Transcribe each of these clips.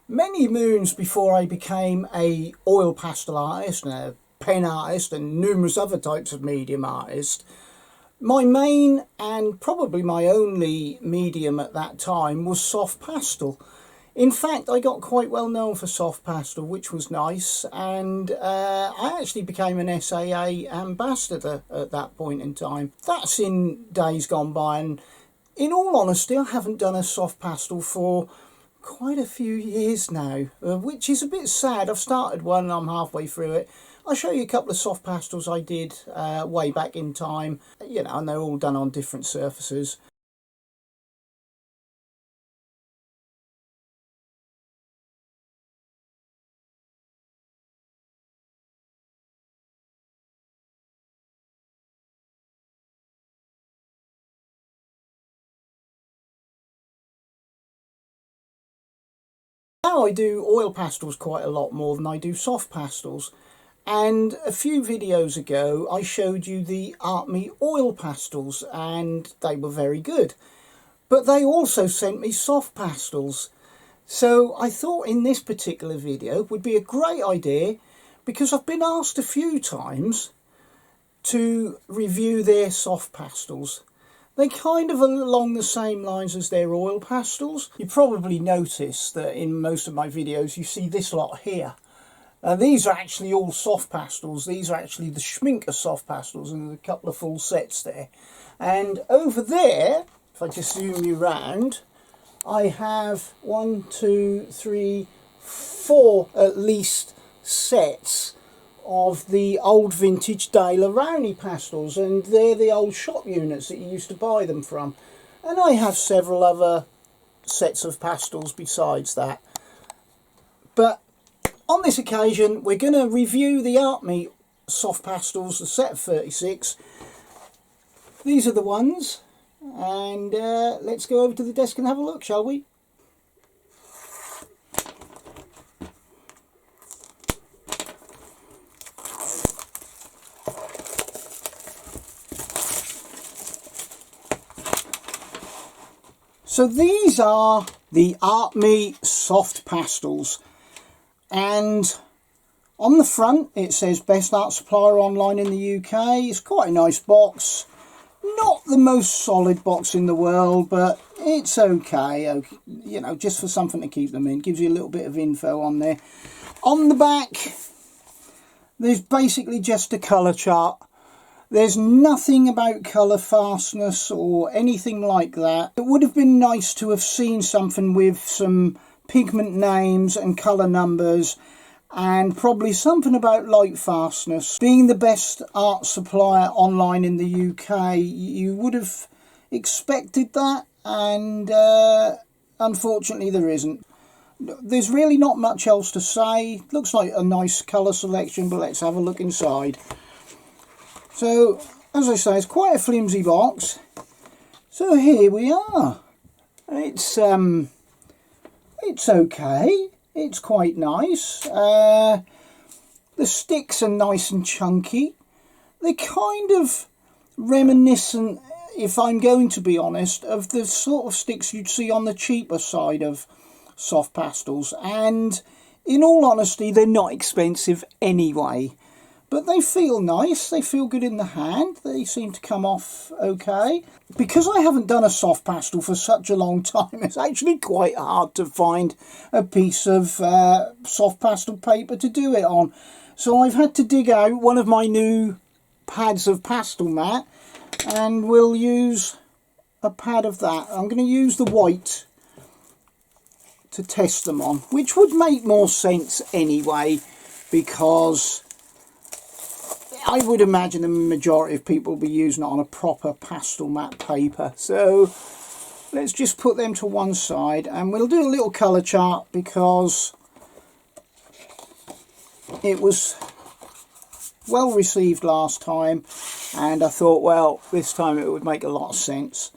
Many moons before I became a oil pastel artist and a pen artist and numerous other types of medium artist, my main and probably my only medium at that time was soft pastel. In fact, I got quite well known for soft pastel, which was nice, and I actually became an SAA ambassador at that point in time. That's in days gone by, and in all honesty, I haven't done a soft pastel for quite a few years now, which is a bit sad. I've started one and I'm halfway through it. I'll show you a couple of soft pastels I did way back in time, you know, and they're all done on different surfaces. Now I do oil pastels quite a lot more than I do soft pastels. And a few videos ago I showed you the Artme oil pastels and they were very good. But they also sent me soft pastels. So I thought in this particular video would be a great idea, because I've been asked a few times to review their soft pastels. They kind of are along the same lines as their oil pastels. You probably notice that in most of my videos you see this lot here. These are actually all soft pastels. These are actually the Schminker soft pastels, and there's a couple of full sets there. And over there, if I just zoom you round, I have 1, 2, 3, 4 at least sets of the old vintage De La Rowney pastels, and they're the old shop units that you used to buy them from. And I have several other sets of pastels besides that. But on this occasion we're going to review the Artme soft pastels, the set of 36. These are the ones, and let's go over to the desk and have a look, shall we? So these are the Artme soft pastels, and on the front it says best art supplier online in the UK. It's quite a nice box, not the most solid box in the world, but it's okay, you know, just for something to keep them in. Gives you a little bit of info on there. On the back there's basically just a colour chart. There's nothing about colour fastness or anything like that. It would have been nice to have seen something with some pigment names and colour numbers, and probably something about light fastness. Being the best art supplier online in the UK, you would have expected that, and unfortunately there isn't. There's really not much else to say. Looks like a nice colour selection, but let's have a look inside. So, as I say, it's quite a flimsy box. So here we are. It's okay. It's quite nice. The sticks are nice and chunky. They're kind of reminiscent, if I'm going to be honest, of the sort of sticks you'd see on the cheaper side of soft pastels. And in all honesty, they're not expensive anyway. But they feel nice, they feel good in the hand, they seem to come off okay. Because I haven't done a soft pastel for such a long time, it's actually quite hard to find a piece of soft pastel paper to do it on. So I've had to dig out one of my new pads of pastel mat, and we'll use a pad of that. I'm going to use the white to test them on, which would make more sense anyway, because I would imagine the majority of people will be using it on a proper pastel matte paper. So let's just put them to one side, and we'll do a little colour chart, because it was well received last time, and I thought, well, this time it would make a lot of sense.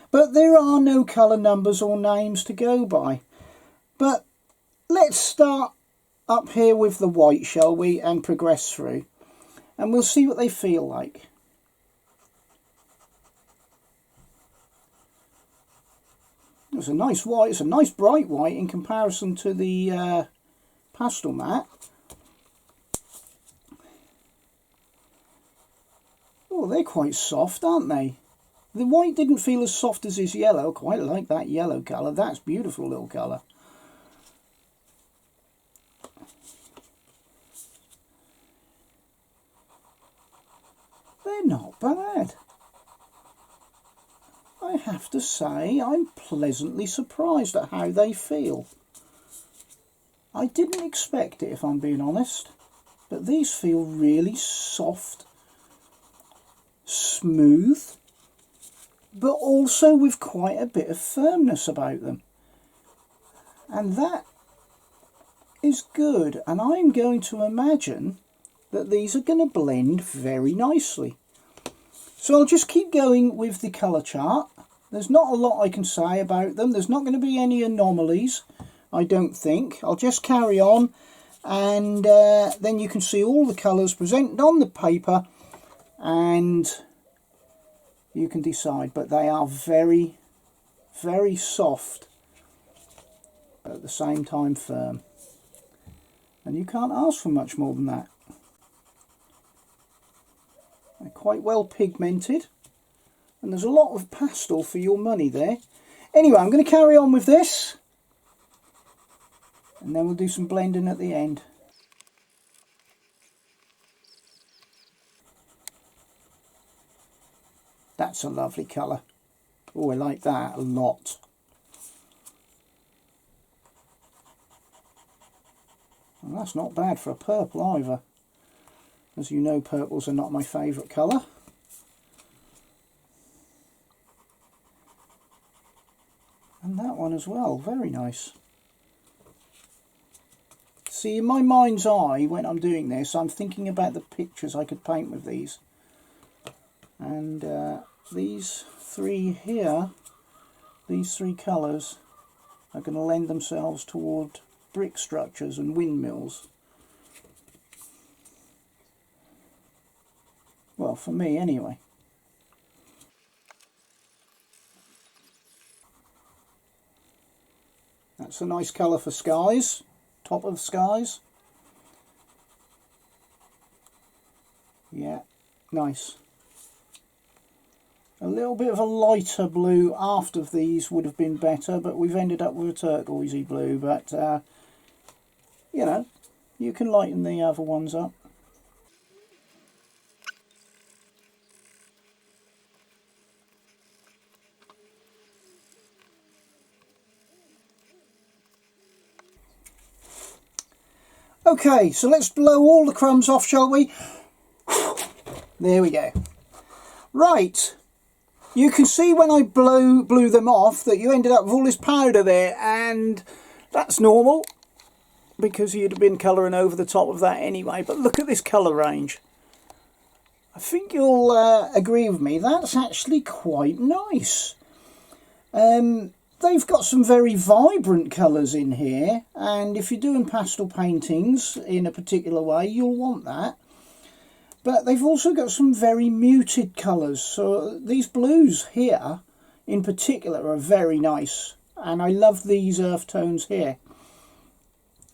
But there are no colour numbers or names to go by. But let's start up here with the white, shall we, and progress through. And we'll see what they feel like. It's a nice white. It's a nice bright white in comparison to the pastel mat. Oh, they're quite soft, aren't they? The white didn't feel as soft as his yellow. Quite like that yellow colour. That's beautiful little colour. They're not bad. I have to say, I'm pleasantly surprised at how they feel. I didn't expect it, if I'm being honest, but these feel really soft, smooth, but also with quite a bit of firmness about them. And that is good, and I'm going to imagine that these are going to blend very nicely. So I'll just keep going with the colour chart. There's not a lot I can say about them. There's not going to be any anomalies, I don't think. I'll just carry on, and then you can see all the colours presented on the paper, and you can decide. But they are very, very soft, but at the same time firm. And you can't ask for much more than that. They're quite well pigmented, and there's a lot of pastel for your money there. Anyway, I'm going to carry on with this, and then we'll do some blending at the end. That's a lovely colour. Oh, I like that a lot. And that's not bad for a purple either. As you know, purples are not my favourite colour. And that one as well, very nice. See, in my mind's eye, when I'm doing this, I'm thinking about the pictures I could paint with these. And these three here, these three colours, are going to lend themselves toward brick structures and windmills. Well, for me anyway. That's a nice colour for skies, top of skies. Yeah, nice. A little bit of a lighter blue after these would have been better, but we've ended up with a turquoisey blue. But, you know, you can lighten the other ones up. Okay, so let's blow all the crumbs off, shall we? There we go. Right, you can see when I blew them off that you ended up with all this powder there, and that's normal because you'd have been colouring over the top of that anyway. But look at this colour range. I think you'll agree with me, that's actually quite nice. They've got some very vibrant colours in here, and if you're doing pastel paintings in a particular way, you'll want that. But they've also got some very muted colours, so these blues here in particular are very nice, and I love these earth tones here.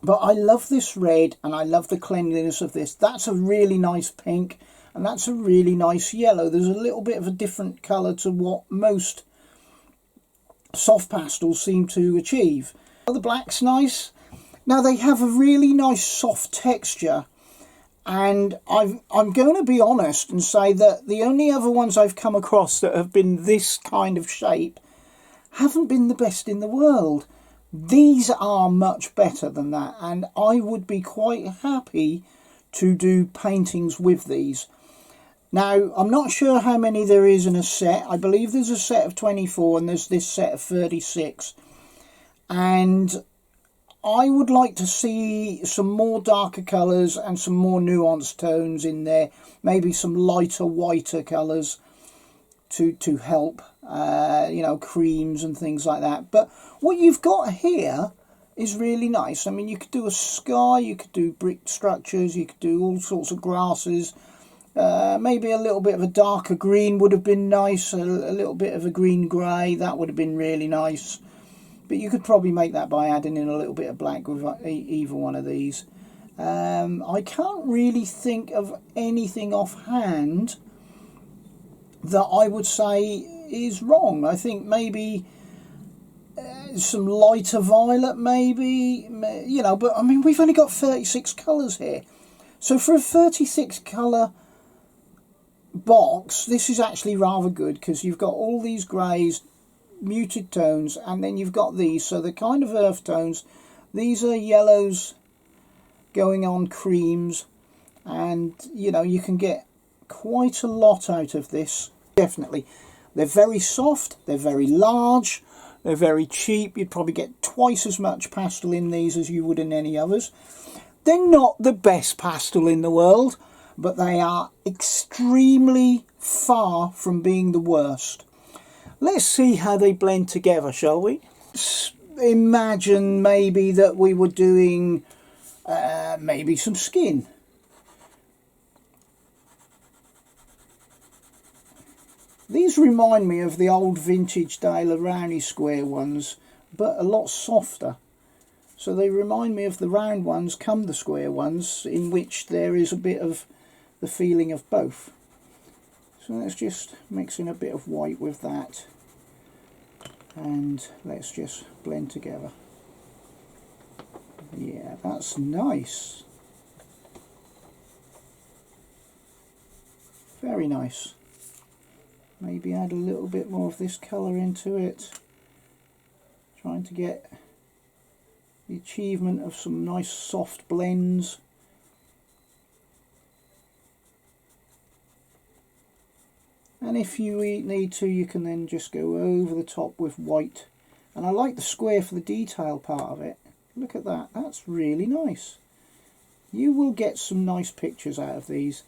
But I love this red, and I love the cleanliness of this. That's a really nice pink, and that's a really nice yellow. There's a little bit of a different colour to what most soft pastels seem to achieve. The black's nice. Now they have a really nice soft texture, and I'm going to be honest and say that the only other ones I've come across that have been this kind of shape haven't been the best in the world. These are much better than that, and I would be quite happy to do paintings with these. Now, I'm not sure how many there is in a set. I believe there's a set of 24 and there's this set of 36. And I would like to see some more darker colours and some more nuanced tones in there. Maybe some lighter, whiter colours to help, you know, creams and things like that. But what you've got here is really nice. I mean, you could do a sky, you could do brick structures, you could do all sorts of grasses. Maybe a little bit of a darker green would have been nice, a little bit of a green grey, that would have been really nice. But you could probably make that by adding in a little bit of black with either one of these. I can't really think of anything offhand that I would say is wrong. I think maybe some lighter violet, maybe, you know, but I mean, we've only got 36 colours here. So for a 36 colour box, this is actually rather good, because you've got all these greys, muted tones, and then you've got these, so they're kind of earth tones. These are yellows going on creams, and you know, you can get quite a lot out of this. Definitely, they're very soft, they're very large, they're very cheap. You'd probably get twice as much pastel in these as you would in any others. They're not the best pastel in the world, but they are extremely far from being the worst. Let's see how they blend together, shall we? Imagine maybe that we were doing maybe some skin. These remind me of the old vintage Dale Rowney square ones, but a lot softer. So they remind me of the round ones come the square ones, in which there is a bit of the feeling of both. So let's just mix in a bit of white with that, and let's just blend together. Yeah, that's nice. Very nice. Maybe add a little bit more of this colour into it. Trying to get the achievement of some nice soft blends. And if you need to, you can then just go over the top with white. And I like the square for the detail part of it. Look at that, that's really nice. You will get some nice pictures out of these.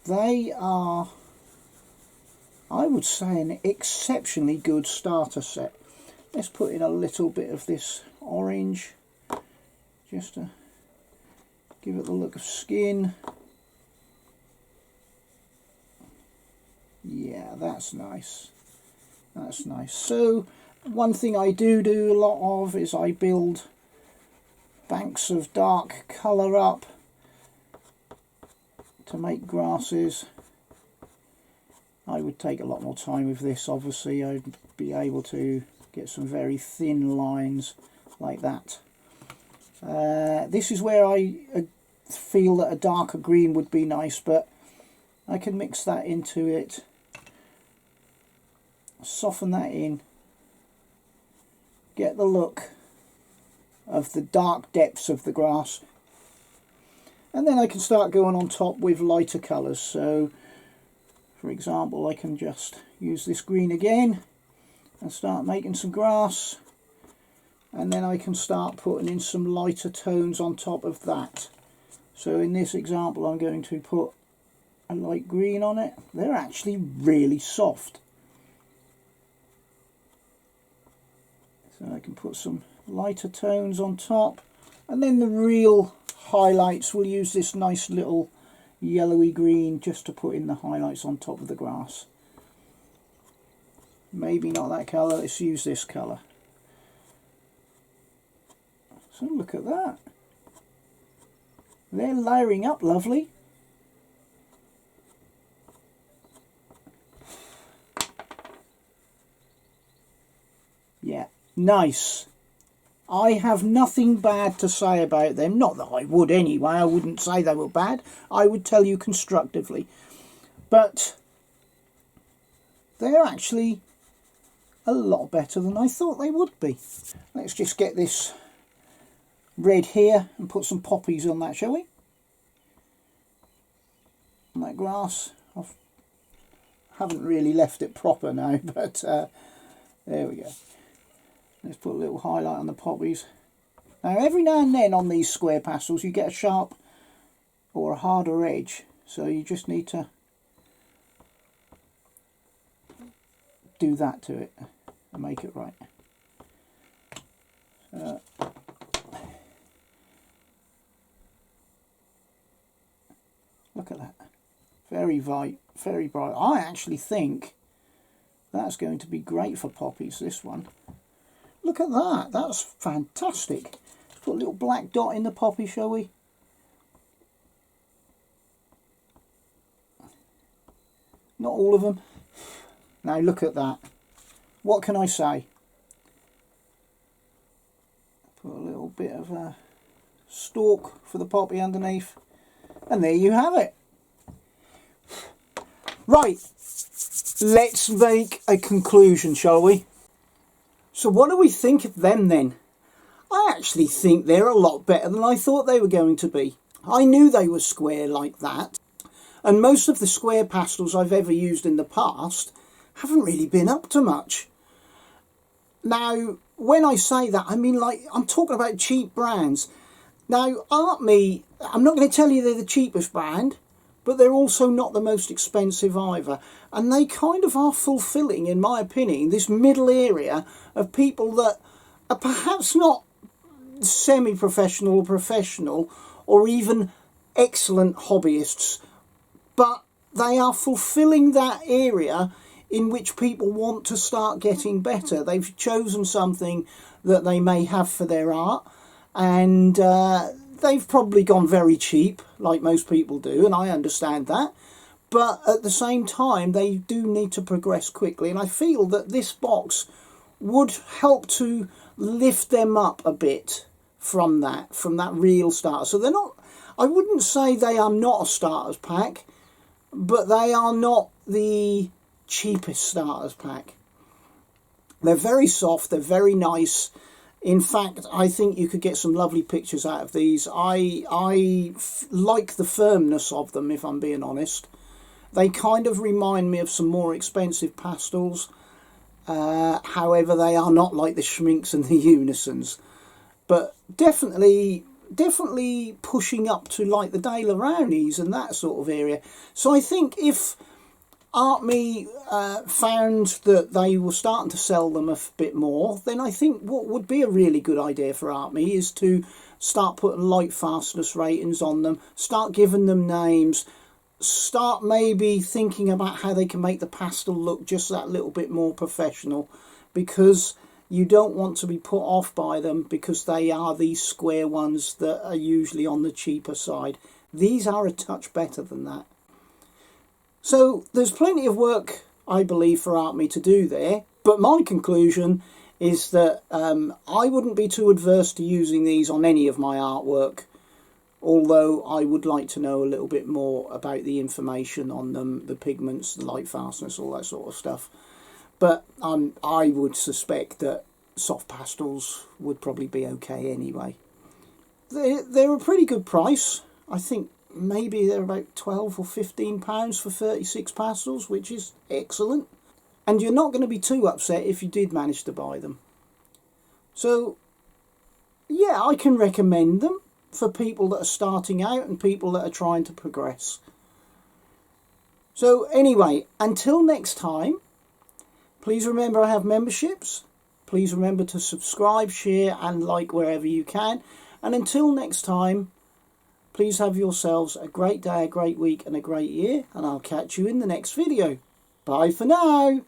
They are, I would say, an exceptionally good starter set. Let's put in a little bit of this orange, just to give it the look of skin. Yeah, that's nice. That's nice. So one thing I do a lot of is I build banks of dark colour up to make grasses. I would take a lot more time with this, obviously. I'd be able to get some very thin lines like that. This is where I feel that a darker green would be nice, but I can mix that into it, soften that in, get the look of the dark depths of the grass, and then I can start going on top with lighter colours. So for example, I can just use this green again and start making some grass, and then I can start putting in some lighter tones on top of that. So in this example, I'm going to put a light green on it. They're actually really soft. So I can put some lighter tones on top, and then the real highlights, we'll use this nice little yellowy green just to put in the highlights on top of the grass. Maybe not that colour, let's use this colour. So look at that. They're layering up lovely. Yeah, nice. I have nothing bad to say about them. Not that I would anyway. I wouldn't say they were bad. I would tell you constructively. But they're actually a lot better than I thought they would be. Let's just get this red here and put some poppies on that, shall we? On that grass. I haven't really left it proper now, but there we go. Let's put a little highlight on the poppies. Now every now and then on these square pastels you get a sharp or a harder edge, so you just need to do that to it and make it right. Look at that. Very bright, very bright. I actually think that's going to be great for poppies, this one. Look at that, that's fantastic. Put a little black dot in the poppy, shall we? Not all of them. Now look at that. What can I say? Put a little bit of a stalk for the poppy underneath. And there you have it. Right, let's make a conclusion, shall we? So what do we think of them then? I actually think they're a lot better than I thought they were going to be. I knew they were square like that. And most of the square pastels I've ever used in the past haven't really been up to much. Now, when I say that, I mean, like, I'm talking about cheap brands. Now, Artme, I'm not going to tell you they're the cheapest brand, but they're also not the most expensive either. And they kind of are fulfilling, in my opinion, this middle area of people that are perhaps not semi-professional or professional or even excellent hobbyists, but they are fulfilling that area in which people want to start getting better. They've chosen something that they may have for their art, and they've probably gone very cheap, like most people do, and I understand that. But at the same time, they do need to progress quickly, and I feel that this box would help to lift them up a bit from that real starter. So they're not, I wouldn't say they are not a starters pack, but they are not the cheapest starters pack. They're very soft, they're very nice. In fact, I think you could get some lovely pictures out of these. I like the firmness of them, if I'm being honest. They kind of remind me of some more expensive pastels. However, they are not like the Schminks and the Unisons. But definitely pushing up to like the De La Rowneys and that sort of area. So I think if Artme found that they were starting to sell them a bit more, then I think what would be a really good idea for Artme is to start putting light fastness ratings on them, start giving them names, start maybe thinking about how they can make the pastel look just that little bit more professional, because you don't want to be put off by them because they are these square ones that are usually on the cheaper side. These are a touch better than that. So there's plenty of work, I believe, for Artme to do there. But my conclusion is that I wouldn't be too adverse to using these on any of my artwork, although I would like to know a little bit more about the information on them, the pigments, the light fastness, all that sort of stuff. But I would suspect that soft pastels would probably be okay anyway. They're a pretty good price. I think maybe they're about £12 or £15 for 36 pastels, which is excellent. And you're not going to be too upset if you did manage to buy them. So, yeah, I can recommend them for people that are starting out and people that are trying to progress. So anyway, until next time, please remember I have memberships. Please remember to subscribe, share and like wherever you can. And until next time, please have yourselves a great day, a great week and a great year. And I'll catch you in the next video. Bye for now.